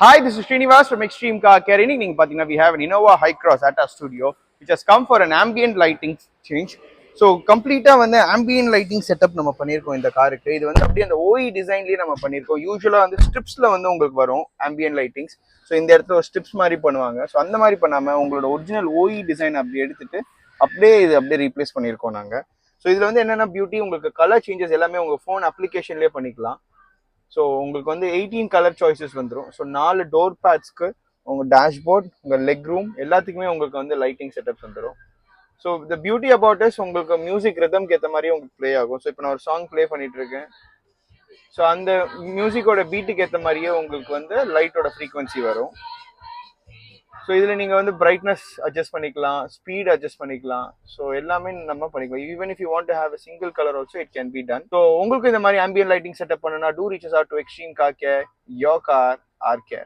Hi, this is Srinivas from Extreme Car Care. We have an Innova High Cross at our studio, which has come for an ambient lighting change. So கம்ப்ளீட்டாக வந்து ambient lighting setup நம்ம பண்ணியிருக்கோம் இந்த காருக்கு. இது வந்து அப்படியே அந்த ஓஇ டிசைன்லேயே நம்ம பண்ணியிருக்கோம். யூஸ்வலாக வந்து ஸ்ட்ரிப்ஸில் வந்து உங்களுக்கு வரும் ஆம்பியன் லைட்டிங்ஸ். ஸோ இந்த இடத்துல ஒரு ஸ்ட்ரிப்ஸ் மாதிரி பண்ணுவாங்க. ஸோ அந்த மாதிரி பண்ணாமல் உங்களோட ஒரிஜினல் ஓஇ டிசைன் அப்படி எடுத்துட்டு அப்படியே ரீப்ளேஸ் பண்ணியிருக்கோம் நாங்கள். ஸோ இதில் வந்து என்னென்ன பியூட்டி, உங்களுக்கு கலர் சேஞ்சஸ் எல்லாமே உங்கள் ஃபோன் அப்ளிகேஷன்லேயே பண்ணிக்கலாம். ஸோ உங்களுக்கு வந்து 18 கலர் சாய்ஸஸ் வந்துடும். ஸோ 4 டோர் பேட்ஸ்க்கு உங்கள் டேஷ்போர்ட், உங்கள் லெக் ரூம் எல்லாத்துக்குமே உங்களுக்கு வந்து லைட்டிங் செட்டப்ஸ் வந்துடும். So the beauty about is உங்களுக்கு மியூசிக் ரிதம்க்கு ஏற்ற மாதிரியே உங்களுக்கு ப்ளே ஆகும். ஸோ இப்போ நான் ஒரு சாங் ப்ளே பண்ணிட்டு இருக்கேன். ஸோ அந்த மியூசிக்கோட பீட்டுக்கு ஏற்ற மாதிரியே உங்களுக்கு வந்து லைட்டோட ஃப்ரீக்வன்சி வரும். ஸோ இதில் நீங்கள் வந்து பிரைட்னஸ் அட்ஜஸ்ட் பண்ணிக்கலாம், ஸ்பீட் அட்ஜஸ்ட் பண்ணிக்கலாம். ஸோ எல்லாமே நம்ம பண்ணிக்கலாம். Even if you want to have a single color also it can be done. So உங்களுக்கு இந்த மாதிரி ambient lighting செட்டப் பண்ணணும்னா do reach us out to Extreme Car Care, your car, our care.